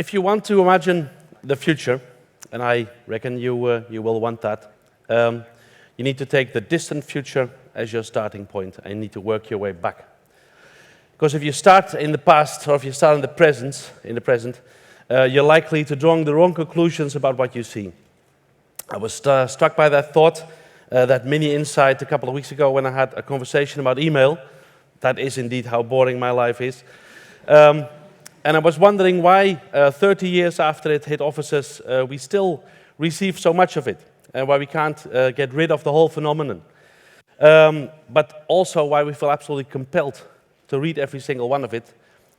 If you want to imagine the future, and I reckon you will want that, you need to take the distant future as your starting point, and you need to work your way back. Because if you start in the past, or if you start in the present, you're likely to draw the wrong conclusions about what you see. I was struck by that thought, that mini insight a couple of weeks ago when I had a conversation about email. That is indeed how boring my life is. And I was wondering why 30 years after it hit offices, we still receive so much of it, and why we can't get rid of the whole phenomenon. But also why we feel absolutely compelled to read every single one of it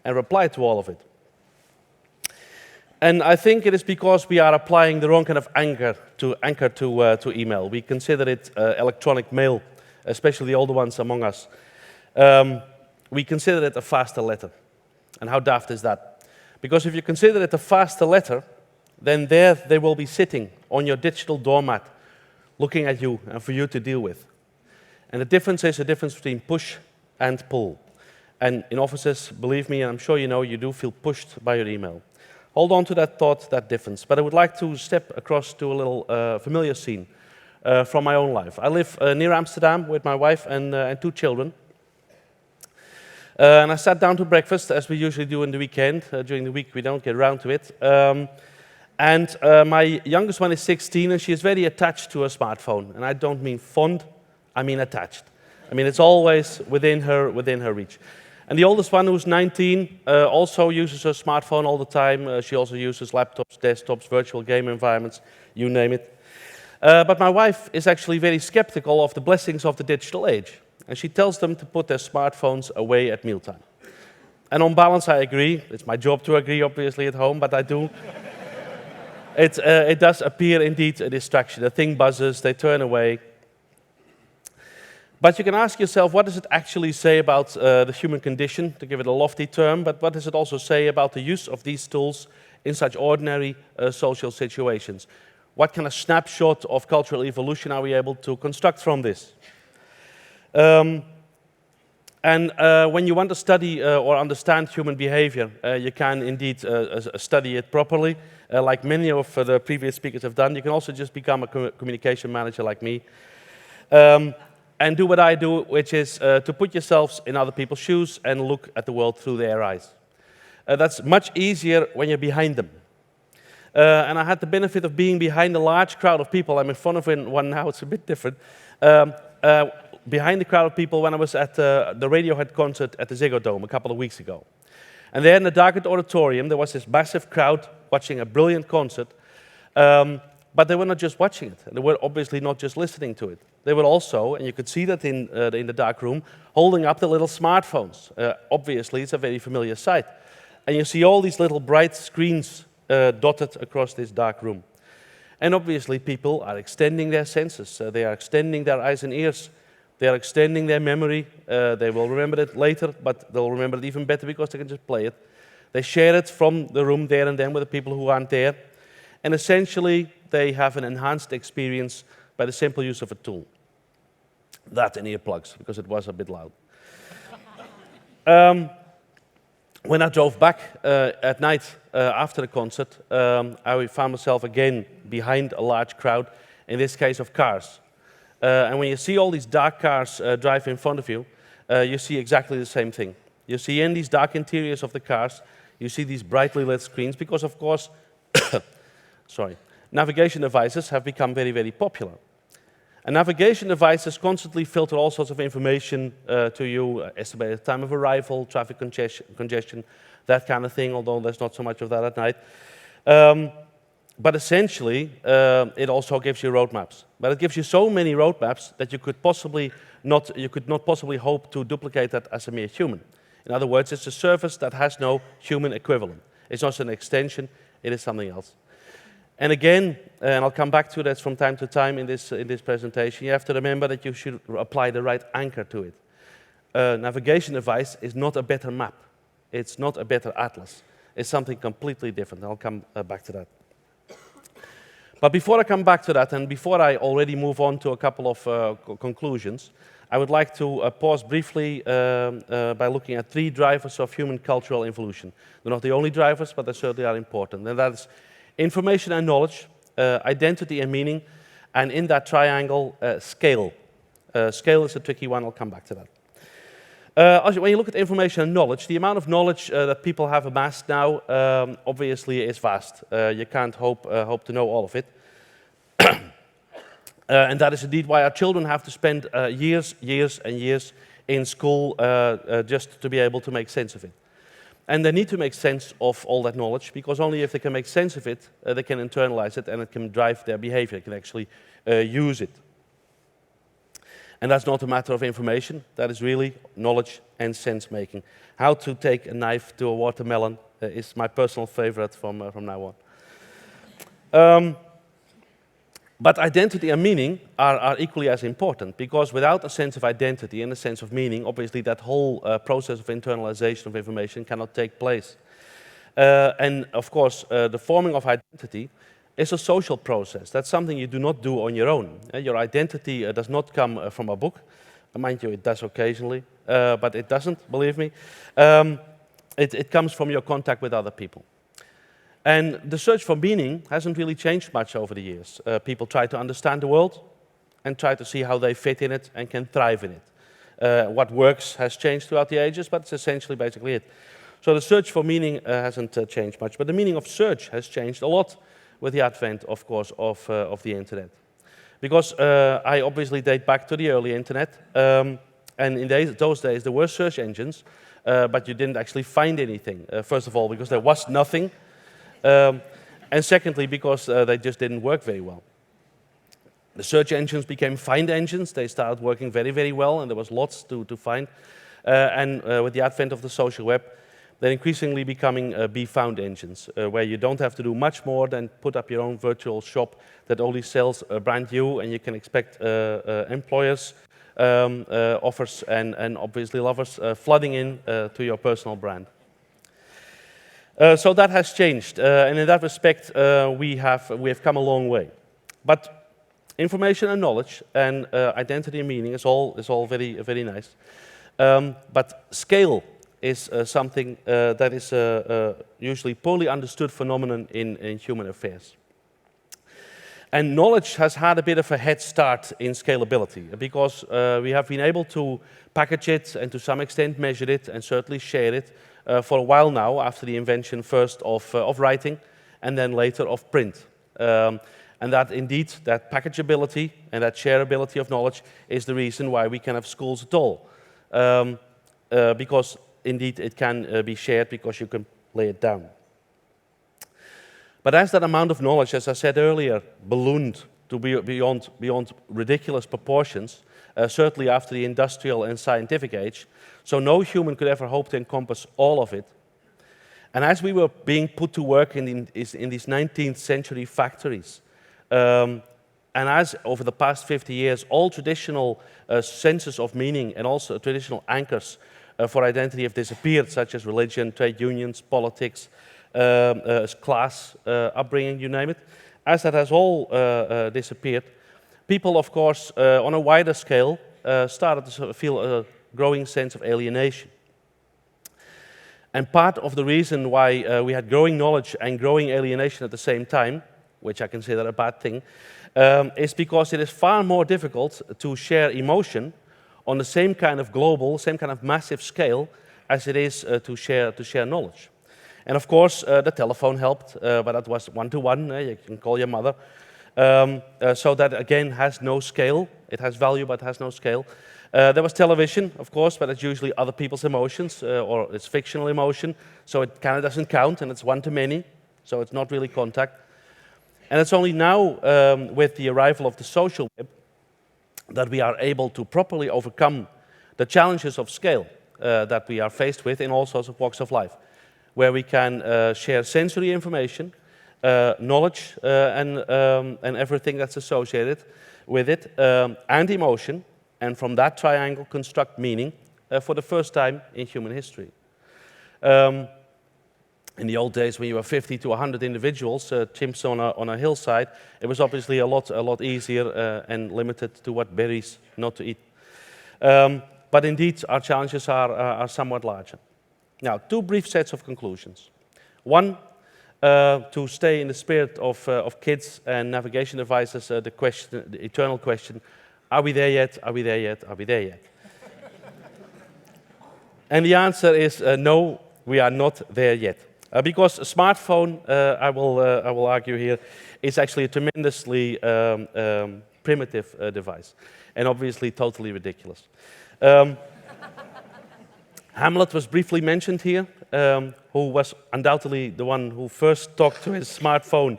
and reply to all of it. And I think it is because we are applying the wrong kind of anchor to email. We consider it electronic mail, especially the older ones among us. We consider it a faster letter. And how daft is that? Because if you consider it a faster letter, then there they will be sitting on your digital doormat, looking at you and for you to deal with. And the difference is a difference between push and pull. And in offices, believe me, and I'm sure you know, you do feel pushed by your email. Hold on to that thought, that difference. But I would like to step across to a little familiar scene from my own life. I live near Amsterdam with my wife and 2 children. And I sat down to breakfast, as we usually do in the weekend. During the week, we don't get around to it. And my youngest one is 16, and she is very attached to her smartphone. And I don't mean fond, I mean attached. I mean, it's always within her reach. And the oldest one, who's 19, also uses her smartphone all the time. She also uses laptops, desktops, virtual game environments, you name it. But my wife is actually very skeptical of the blessings of the digital age. And she tells them to put their smartphones away at mealtime. And on balance, I agree. It's my job to agree, obviously, at home, but I do. It does appear, indeed, a distraction. The thing buzzes, they turn away. But you can ask yourself, what does it actually say about the human condition, to give it a lofty term, but what does it also say about the use of these tools in such ordinary social situations? What kind of snapshot of cultural evolution are we able to construct from this? When you want to study or understand human behavior, you can indeed study it properly, like many of the previous speakers have done. You can also just become a communication manager like me. And do what I do, which is to put yourselves in other people's shoes and look at the world through their eyes. That's much easier when you're behind them. And I had the benefit of being behind a large crowd of people. I'm in front of one now, it's a bit different. Behind the crowd of people when I was at the Radiohead concert at the Ziggo Dome a couple of weeks ago. And there in the darkened auditorium, there was this massive crowd watching a brilliant concert. But they were not just watching it. They were obviously not just listening to it. They were also, and you could see that in the dark room, holding up the little smartphones. Obviously, it's a very familiar sight. And you see all these little bright screens dotted across this dark room. And obviously, people are extending their senses. They are extending their eyes and ears. They are extending their memory. They will remember it later, but they'll remember it even better because they can just play it. They share it from the room there and then with the people who aren't there. And essentially, they have an enhanced experience by the simple use of a tool. That and earplugs, because it was a bit loud. When I drove back at night after the concert, I found myself again behind a large crowd, in this case of cars. And when you see all these dark cars drive in front of you, you see exactly the same thing. You see in these dark interiors of the cars, you see these brightly lit screens, because of course, navigation devices have become very, very popular. And navigation devices constantly filter all sorts of information to you, estimated time of arrival, traffic congestion, that kind of thing, although there's not so much of that at night. But essentially, it also gives you roadmaps. But it gives you so many roadmaps that you could not possibly hope to duplicate that as a mere human. In other words, it's a service that has no human equivalent. It's not an extension, it is something else. And again, and I'll come back to that from time to time in this presentation, you have to remember that you should apply the right anchor to it. A navigation device is not a better map. It's not a better atlas. It's something completely different. I'll come back to that. But before I come back to that, and before I already move on to a couple of conclusions, I would like to pause briefly by looking at 3 drivers of human cultural evolution. They're not the only drivers, but they certainly are important. And that is information and knowledge, identity and meaning, and in that triangle, scale. Scale is a tricky one, I'll come back to that. When you look at information and knowledge, the amount of knowledge that people have amassed now obviously is vast. You can't hope to know all of it. And that is indeed why our children have to spend years and years in school just to be able to make sense of it. And they need to make sense of all that knowledge, because only if they can make sense of it, they can internalize it and it can drive their behavior, they can actually use it. And that's not a matter of information, that is really knowledge and sense-making. How to take a knife to a watermelon is my personal favorite from now on. But identity and meaning are equally as important, because without a sense of identity and a sense of meaning, obviously that whole process of internalization of information cannot take place. And of course, the forming of identity is a social process. That's something you do not do on your own. Your identity does not come from a book. Mind you, it does occasionally, but it doesn't, believe me. It comes from your contact with other people. And the search for meaning hasn't really changed much over the years. People try to understand the world and try to see how they fit in it and can thrive in it. What works has changed throughout the ages, but it's essentially basically it. So the search for meaning hasn't changed much, but the meaning of search has changed a lot with the advent, of course, of the internet. Because I obviously date back to the early internet, and in those days there were search engines, but you didn't actually find anything. First of all, because there was nothing. And secondly, because they just didn't work very well. The search engines became find engines. They started working very, very well, and there was lots to find. And with the advent of the social web, they're increasingly becoming be found engines, where you don't have to do much more than put up your own virtual shop that only sells brand new, and you can expect employers, offers, and obviously lovers flooding in to your personal brand. So that has changed, and in that respect, we have come a long way. But information and knowledge and identity and meaning is all very, very nice. But scale is something that is usually poorly understood phenomenon in human affairs. And knowledge has had a bit of a head start in scalability, because we have been able to package it and to some extent measure it and certainly share it for a while now, after the invention first of writing and then later of print. And that indeed, that packageability and that shareability of knowledge is the reason why we can have schools at all. Because indeed it can be shared because you can lay it down. But as that amount of knowledge, as I said earlier, ballooned to be beyond ridiculous proportions, certainly after the industrial and scientific age, so no human could ever hope to encompass all of it. And as we were being put to work in these 19th century factories, and as over the past 50 years, all traditional senses of meaning and also traditional anchors for identity have disappeared, such as religion, trade unions, politics, class, upbringing, you name it. As that has all disappeared, people, of course, on a wider scale, started to feel a growing sense of alienation. And part of the reason why we had growing knowledge and growing alienation at the same time, which I consider a bad thing, is because it is far more difficult to share emotion on the same kind of global, same kind of massive scale as it is to share knowledge. And of course, the telephone helped, but that was one-to-one. You can call your mother. So that, again, has no scale. It has value, but has no scale. There was television, of course, but it's usually other people's emotions, or it's fictional emotion, so it kind of doesn't count, and it's one-to-many, so it's not really contact. And it's only now, with the arrival of the social web, that we are able to properly overcome the challenges of scale that we are faced with in all sorts of walks of life, where we can share sensory information, knowledge, and everything that's associated with it, and emotion, and from that triangle construct meaning for the first time in human history. In the old days, when you were 50 to 100 individuals, chimps on a hillside, it was obviously a lot easier and limited to what berries not to eat. But indeed, our challenges are somewhat larger. Now, two brief sets of conclusions. One, to stay in the spirit of kids and navigation devices, the eternal question, are we there yet? Are we there yet? Are we there yet? And the answer is no, we are not there yet. Because a smartphone, I will argue here, is actually a tremendously primitive device, and obviously totally ridiculous. Hamlet was briefly mentioned here, who was undoubtedly the one who first talked to his smartphone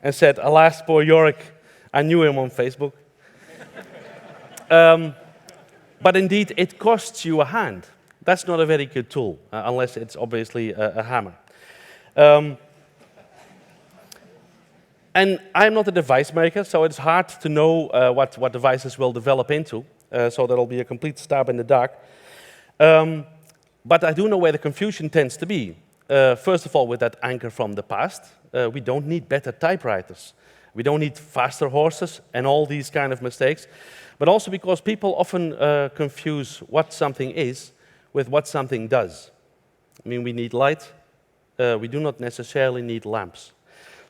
and said, "Alas, poor Yorick, I knew him on Facebook." But indeed, it costs you a hand. That's not a very good tool, unless it's obviously a hammer. And I'm not a device maker, so it's hard to know what devices will develop into, so that'll be a complete stab in the dark. But I do know where the confusion tends to be. First of all, with that anchor from the past, we don't need better typewriters. We don't need faster horses and all these kind of mistakes. But also because people often confuse what something is with what something does. I mean, we need light. We do not necessarily need lamps.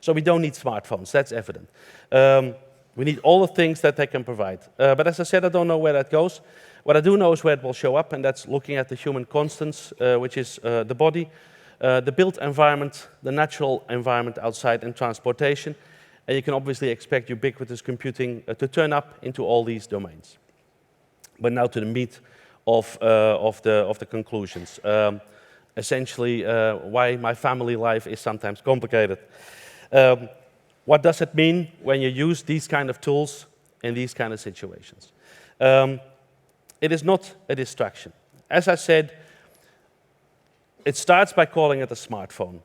So we don't need smartphones, that's evident. We need all the things that they can provide. But as I said, I don't know where that goes. What I do know is where it will show up, and that's looking at the human constants, which is the body, the built environment, the natural environment outside, and transportation. And you can obviously expect ubiquitous computing to turn up into all these domains. But now to the meat of the conclusions. Essentially, why my family life is sometimes complicated. What does it mean when you use these kind of tools in these kind of situations? It is not a distraction. As I said, it starts by calling it a smartphone.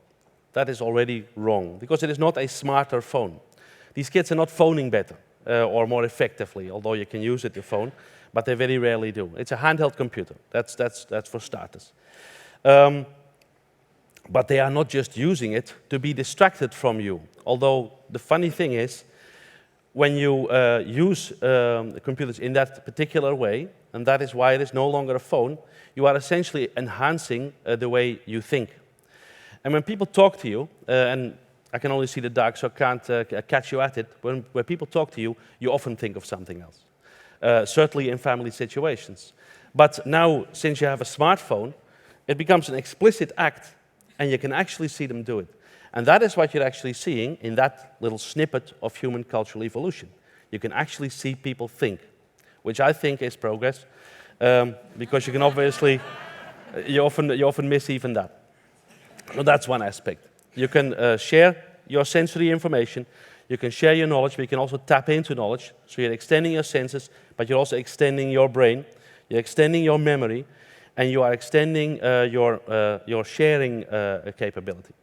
That is already wrong, because it is not a smarter phone. These kids are not phoning better or more effectively, although you can use it to phone, but they very rarely do. It's a handheld computer. That's for starters. But they are not just using it to be distracted from you. Although the funny thing is, when you use computers in that particular way, and that is why it is no longer a phone, you are essentially enhancing the way you think. And when people talk to you, and I can only see the dark, so I can't catch you at it, when people talk to you, you often think of something else. Certainly in family situations. But now, since you have a smartphone, it becomes an explicit act, and you can actually see them do it. And that is what you're actually seeing in that little snippet of human cultural evolution. You can actually see people think, which I think is progress, because you can obviously, you often miss even that. So that's one aspect. You can share your sensory information, you can share your knowledge, but you can also tap into knowledge. So you're extending your senses, but you're also extending your brain, you're extending your memory, and you are extending your sharing capability.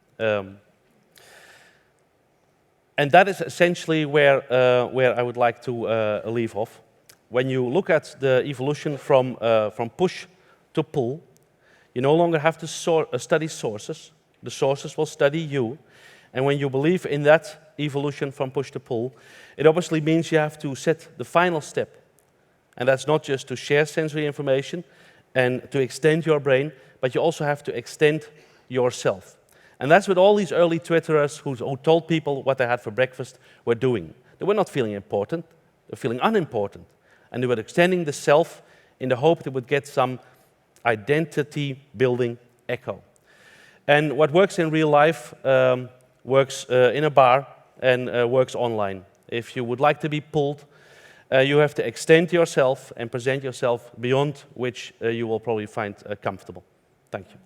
And that is essentially where I would like to leave off. When you look at the evolution from push to pull, you no longer have to study sources. The sources will study you. And when you believe in that evolution from push to pull, it obviously means you have to set the final step. And that's not just to share sensory information and to extend your brain, but you also have to extend yourself. And that's what all these early Twitterers who told people what they had for breakfast were doing. They were not feeling important, they were feeling unimportant. And they were extending the self in the hope they would get some identity-building echo. And what works in real life works in a bar and works online. If you would like to be pulled, you have to extend yourself and present yourself beyond which you will probably find comfortable. Thank you.